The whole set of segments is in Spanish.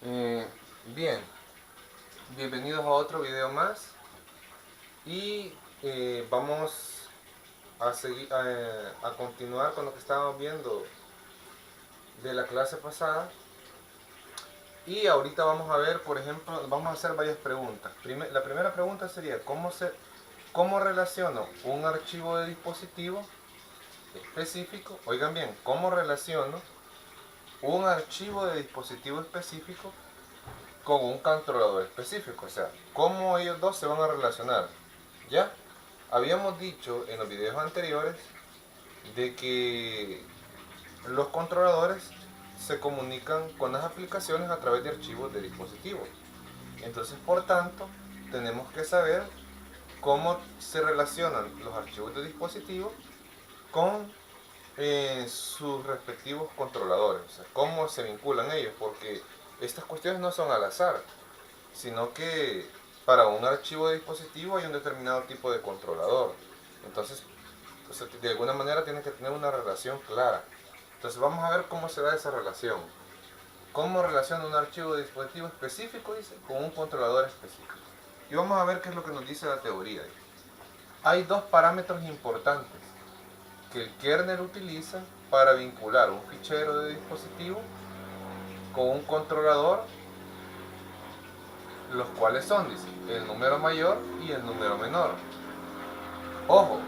Eh, Bien, bienvenidos a otro video más y vamos a seguir a continuar con lo que estábamos viendo de la clase pasada. Y ahorita vamos a ver, por ejemplo, vamos a hacer varias preguntas. La primera pregunta sería cómo relaciono un archivo de dispositivo específico. Oigan bien, cómo relaciono un archivo de dispositivo específico con un controlador específico, o sea, cómo ellos dos se van a relacionar. Ya habíamos dicho en los videos anteriores de que los controladores se comunican con las aplicaciones a través de archivos de dispositivos. Entonces, por tanto, tenemos que saber cómo se relacionan los archivos de dispositivos con sus respectivos controladores, o sea, cómo se vinculan ellos, porque estas cuestiones no son al azar, sino que para un archivo de dispositivo hay un determinado tipo de controlador. Entonces, o sea, de alguna manera tiene que tener una relación clara. Entonces vamos a ver cómo se da esa relación. Cómo relaciona un archivo de dispositivo específico, dice, con un controlador específico. Y vamos a ver qué es lo que nos dice la teoría. Hay dos parámetros importantes que el kernel utiliza para vincular un fichero de dispositivo con un controlador, los cuales son, dice, el número mayor y el número menor. Ojo,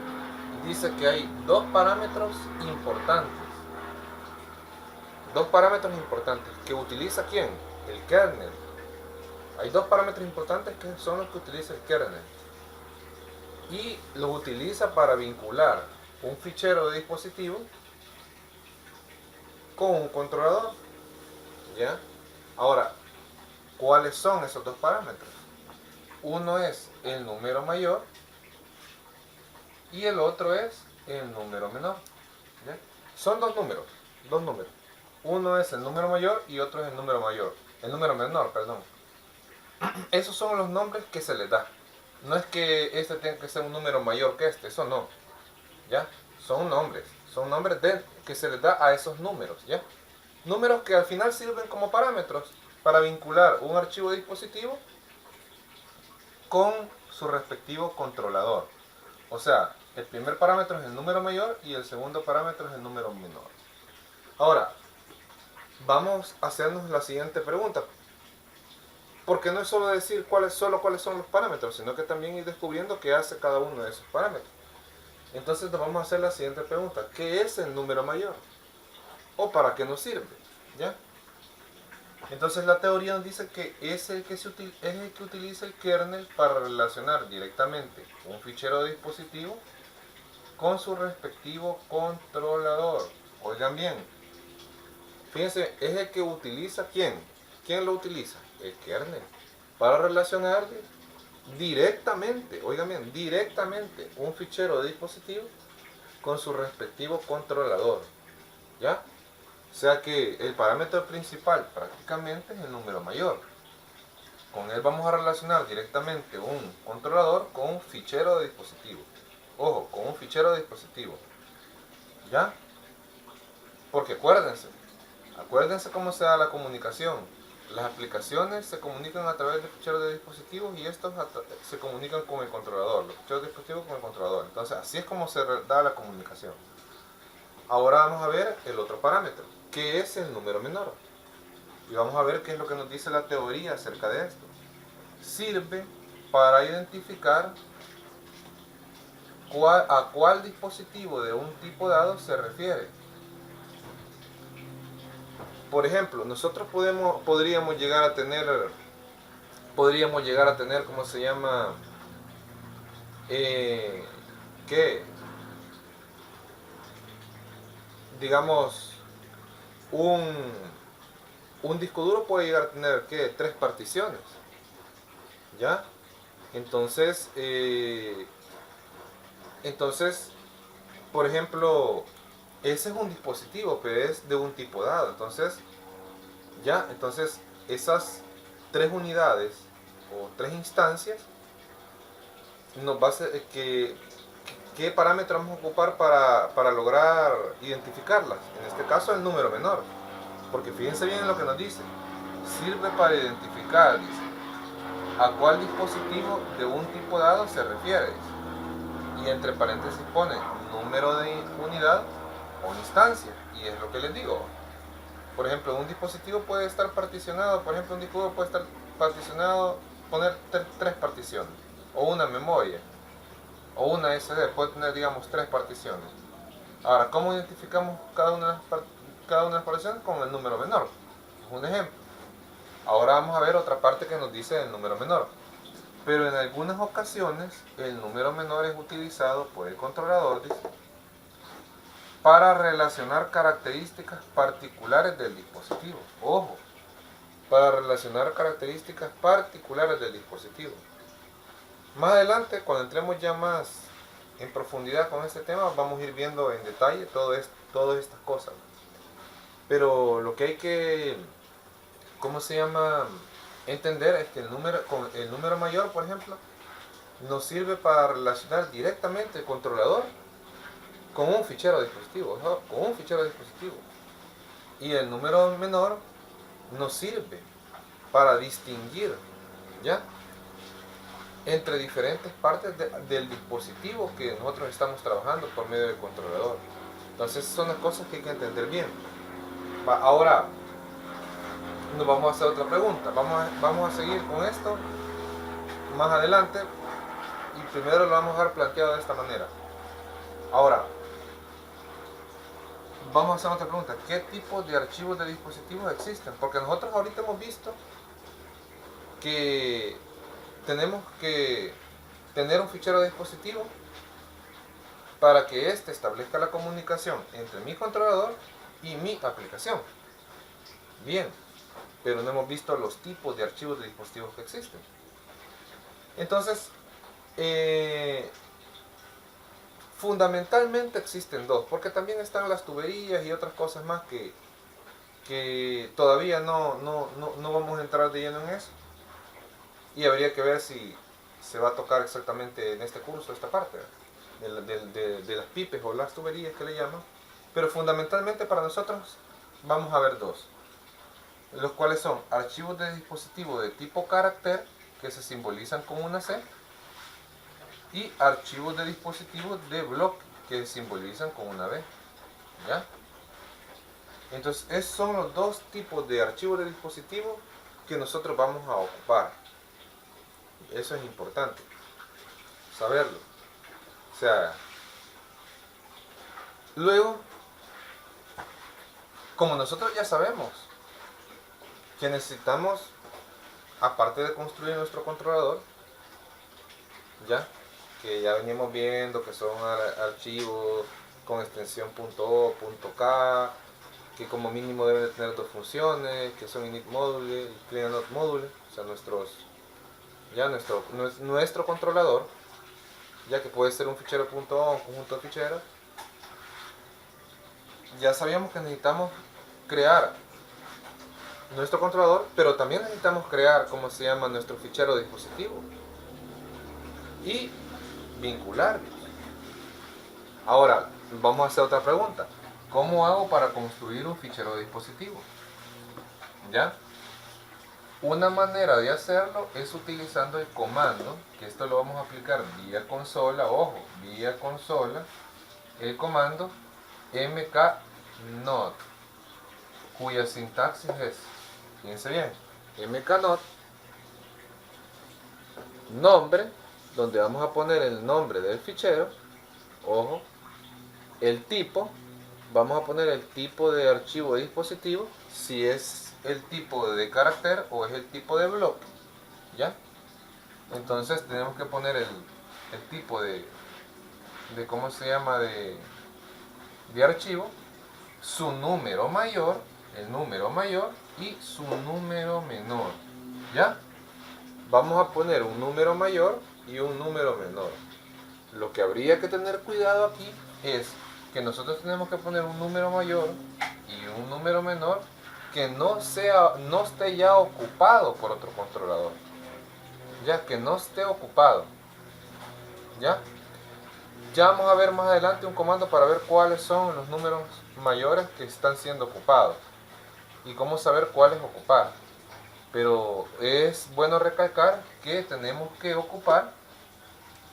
dice que hay dos parámetros importantes. Dos parámetros importantes que utiliza ¿quién? El kernel. Hay dos parámetros importantes que son los que utiliza el kernel. Y los utiliza para vincular un fichero de dispositivo con un controlador. ¿Ya? Ahora, ¿cuáles son esos dos parámetros? Uno es el número mayor y el otro es el número menor. ¿Ya? Son dos números. Uno es el número mayor y otro es el número mayor. El número menor, perdón. Esos son los nombres que se les da. No es que este tenga que ser un número mayor que este, eso no. ¿Ya? Son nombres que se les da a esos números, ¿ya? Números que al final sirven como parámetros para vincular un archivo de dispositivo con su respectivo controlador. O sea, el primer parámetro es el número mayor y el segundo parámetro es el número menor. Ahora, vamos a hacernos la siguiente pregunta. Porque no es solo decir cuáles son los parámetros, sino que también ir descubriendo qué hace cada uno de esos parámetros. Entonces nos vamos a hacer la siguiente pregunta. ¿Qué es el número mayor? ¿O para qué nos sirve? ¿Ya? Entonces la teoría nos dice que es el que utiliza el kernel para relacionar directamente un fichero de dispositivo con su respectivo controlador. Oigan bien, fíjense, es el que utiliza ¿quién? ¿Quién lo utiliza? El kernel. Para relacionar directamente, oigan bien, directamente un fichero de dispositivo con su respectivo controlador. ¿Ya? O sea que el parámetro principal prácticamente es el número mayor. Con él vamos a relacionar directamente un controlador con un fichero de dispositivo. Ojo, con un fichero de dispositivo. ¿Ya? Porque acuérdense cómo se da la comunicación. Las aplicaciones se comunican a través de ficheros de dispositivos y estos se comunican con el controlador. Los ficheros de dispositivos con el controlador. Entonces, así es como se da la comunicación. Ahora vamos a ver el otro parámetro, que es el número menor. Y vamos a ver qué es lo que nos dice la teoría acerca de esto. Sirve para identificar a cuál dispositivo de un tipo dado se refiere. Por ejemplo, nosotros podríamos llegar a tener, ¿cómo se llama? ¿Qué? Digamos, un, un disco duro puede llegar a tener, ¿qué? 3 particiones. ¿Ya? Entonces, por ejemplo, ese es un dispositivo, pero es de un tipo dado. Entonces esas 3 unidades o 3 instancias nos va a hacer qué parámetro vamos a ocupar para lograr identificarlas. En este caso el número menor, porque fíjense bien en lo que nos dice. sirve para identificar, dice, a cuál dispositivo de un tipo dado se refiere, dice. Y entre paréntesis pone número de unidad o instancia, y es lo que les digo. Por ejemplo, un dispositivo puede estar particionado, poner tres particiones, o una memoria, o una SD, puede tener, digamos, tres particiones. Ahora, ¿cómo identificamos cada una de las particiones? Con el número menor. Es un ejemplo. Ahora vamos a ver otra parte que nos dice el número menor. Pero en algunas ocasiones el número menor es utilizado por el controlador, dice, para relacionar características particulares del dispositivo. Ojo, para relacionar características particulares del dispositivo. Más adelante, cuando entremos ya más en profundidad con este tema, vamos a ir viendo en detalle todas estas cosas. Pero lo que hay que, entender es que el número mayor, por ejemplo, nos sirve para relacionar directamente el controlador con un fichero de dispositivo, ¿no? Con un fichero de dispositivo. Y el número menor nos sirve para distinguir, ¿ya?, entre diferentes partes del dispositivo que nosotros estamos trabajando por medio del controlador. Entonces son las cosas que hay que entender bien. Ahora nos vamos a hacer otra pregunta. Vamos a seguir con esto más adelante, y primero lo vamos a dejar planteado de esta manera. Ahora vamos a hacer otra pregunta. ¿Qué tipo de archivos de dispositivos existen? Porque nosotros ahorita hemos visto que tenemos que tener un fichero de dispositivo para que éste establezca la comunicación entre mi controlador y mi aplicación. Bien, pero no hemos visto los tipos de archivos de dispositivos que existen. Entonces, fundamentalmente existen dos, porque también están las tuberías y otras cosas más que todavía no vamos a entrar de lleno en eso. Y habría que ver si se va a tocar exactamente en este curso esta parte de las pipes o las tuberías que le llaman. Pero fundamentalmente para nosotros vamos a ver dos, los cuales son archivos de dispositivo de tipo carácter, que se simbolizan con una C, y archivos de dispositivo de bloque, que se simbolizan con una B. ¿Ya? Entonces esos son los dos tipos de archivos de dispositivo que nosotros vamos a ocupar. Eso es importante saberlo. O sea, luego, como nosotros ya sabemos que necesitamos, aparte de construir nuestro controlador, ya que ya venimos viendo que son archivos con extensión .o, .k, que como mínimo deben de tener dos funciones, que son init module y clean module, o sea, nuestro controlador, ya que puede ser un fichero .o, un conjunto de ficheros. Ya sabíamos que necesitamos crear nuestro controlador, pero también necesitamos crear, nuestro fichero de dispositivo y vincularlos. Ahora, vamos a hacer otra pregunta. ¿Cómo hago para construir un fichero de dispositivo? ¿Ya? Una manera de hacerlo es utilizando el comando, que esto lo vamos a aplicar vía consola, ojo, vía consola, el comando mknode, cuya sintaxis es, fíjense bien, mknode, nombre, donde vamos a poner el nombre del fichero, ojo, el tipo, vamos a poner el tipo de archivo de dispositivo, si es el tipo de carácter o es el tipo de bloque, ¿ya? Entonces tenemos que poner el tipo de archivo, su número mayor, el número mayor y su número menor, ¿ya? Vamos a poner un número mayor y un número menor. Lo que habría que tener cuidado aquí es que nosotros tenemos que poner un número mayor y un número menor que no esté ya ocupado por otro controlador, ya que no esté ocupado, ya vamos a ver más adelante un comando para ver cuáles son los números mayores que están siendo ocupados y cómo saber cuáles ocupar. Pero es bueno recalcar que tenemos que ocupar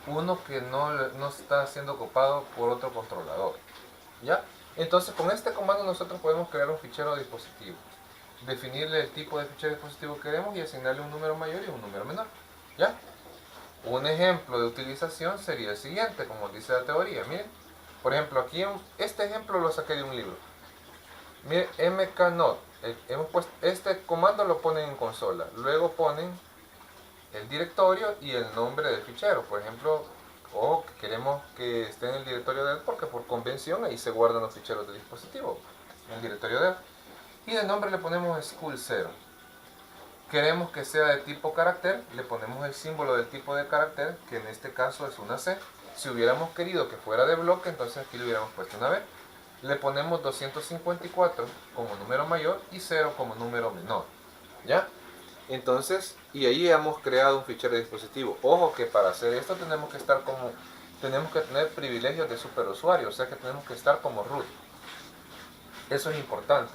uno que no está siendo ocupado por otro controlador. ¿Ya? Entonces con este comando nosotros podemos crear un fichero de dispositivo, definirle el tipo de fichero de dispositivo que queremos y asignarle un número mayor y un número menor. ¿Ya? Un ejemplo de utilización sería el siguiente, como dice la teoría. Miren, por ejemplo, aquí este ejemplo lo saqué de un libro. Miren, mknode. Hemos puesto, este comando lo ponen en consola. Luego ponen el directorio y el nombre del fichero. Por ejemplo, o queremos que esté en el directorio de él porque por convención ahí se guardan los ficheros de dispositivo. En el directorio de él. Y de nombre le ponemos school0. Queremos que sea de tipo carácter, le ponemos el símbolo del tipo de carácter, que en este caso es una C. Si hubiéramos querido que fuera de bloque, entonces aquí le hubiéramos puesto una B. Le ponemos 254 como número mayor y 0 como número menor. ¿Ya? Entonces, y ahí hemos creado un fichero de dispositivo. Ojo que para hacer esto tenemos que tener privilegios de superusuario, o sea que tenemos que estar como root. Eso es importante.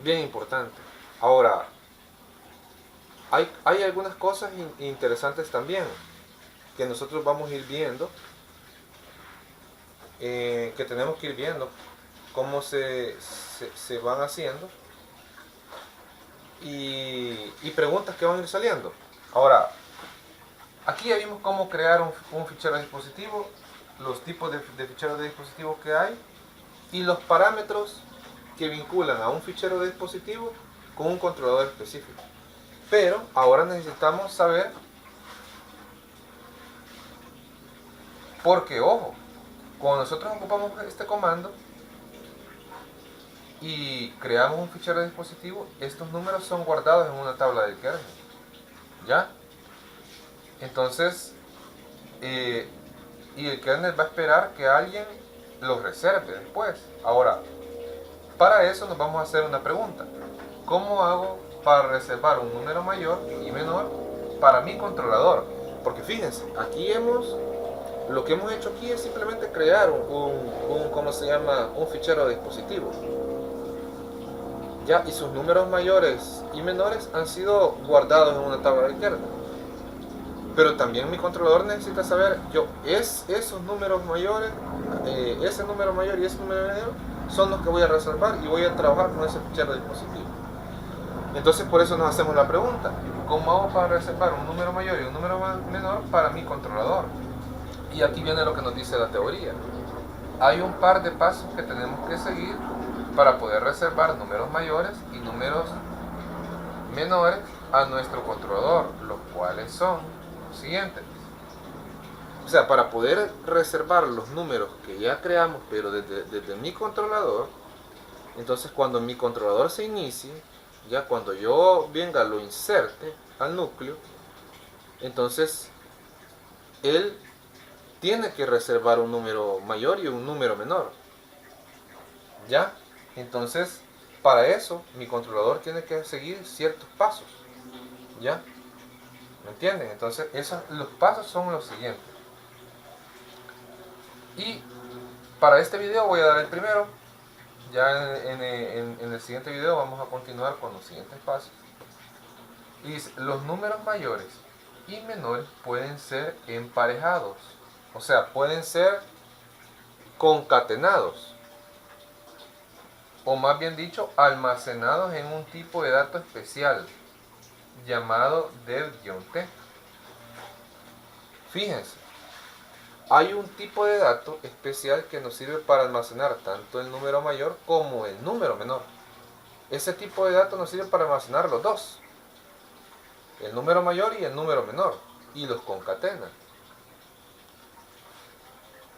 Bien importante. Ahora, hay algunas cosas interesantes también que nosotros vamos a ir viendo, que tenemos que ir viendo cómo se van haciendo y preguntas que van a ir saliendo. Ahora, aquí ya vimos cómo crear un fichero de dispositivo, los tipos de ficheros de dispositivo que hay y los parámetros que vinculan a un fichero de dispositivo con un controlador específico. Pero ahora necesitamos saber, porque ojo, cuando nosotros ocupamos este comando y creamos un fichero de dispositivo, estos números son guardados en una tabla del kernel. ¿Ya? Entonces, y el kernel va a esperar que alguien los reserve después. Ahora, para eso nos vamos a hacer una pregunta. ¿Cómo hago para reservar un número mayor y menor para mi controlador? Porque fíjense, aquí lo que hemos hecho aquí es simplemente crear ¿cómo se llama? Un fichero de dispositivo. ¿Ya? Y sus números mayores y menores han sido guardados en una tabla de kernel. Pero también mi controlador necesita saber, esos números mayores, ese número mayor y ese número menor son los que voy a reservar y voy a trabajar con ese fichero de dispositivo. Entonces por eso nos hacemos la pregunta, ¿cómo hago para reservar un número mayor y un número menor para mi controlador? Y aquí viene lo que nos dice la teoría. Hay un par de pasos que tenemos que seguir para poder reservar números mayores y números menores a nuestro controlador, los cuales son los siguientes. O sea, para poder reservar los números que ya creamos, pero desde mi controlador, entonces cuando mi controlador se inicie, ya cuando yo venga lo inserte al núcleo, entonces él tiene que reservar un número mayor y un número menor. ¿Ya? Entonces, para eso, mi controlador tiene que seguir ciertos pasos. ¿Ya? ¿Me entienden? Entonces, los pasos son los siguientes. Y para este video voy a dar el primero. Ya en el siguiente video vamos a continuar con los siguientes pasos. Y dice, los números mayores y menores pueden ser emparejados. O sea, pueden ser concatenados. O más bien dicho, almacenados en un tipo de dato especial llamado dev-t. Fíjense, hay un tipo de dato especial que nos sirve para almacenar tanto el número mayor como el número menor. Ese tipo de dato nos sirve para almacenar los dos, el número mayor y el número menor, y los concatena.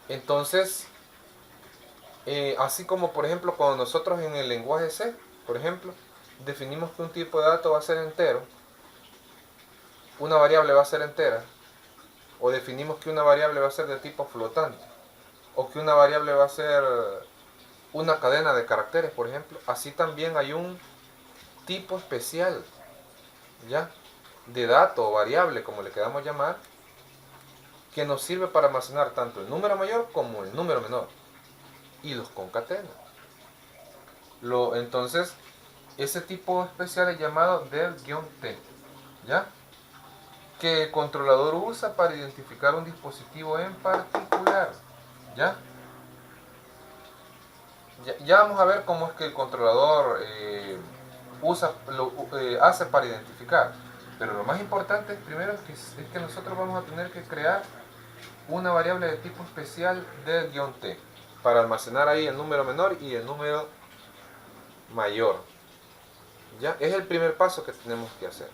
Entonces, así como por ejemplo cuando nosotros en el lenguaje C, por ejemplo, definimos que un tipo de dato va a ser entero, una variable va a ser entera, o definimos que una variable va a ser de tipo flotante, o que una variable va a ser una cadena de caracteres, por ejemplo, así también hay un tipo especial, ¿ya? De dato o variable, como le queramos llamar, que nos sirve para almacenar tanto el número mayor como el número menor, y los concatena. Entonces, Ese tipo especial es llamado del-t, ¿ya? Que el controlador usa para identificar un dispositivo en particular, ¿ya? Ya vamos a ver cómo es que el controlador hace para identificar. Pero lo más importante primero es que nosotros vamos a tener que crear una variable de tipo especial del-t para almacenar ahí el número menor y el número mayor. ¿Ya? Es el primer paso que tenemos que hacer.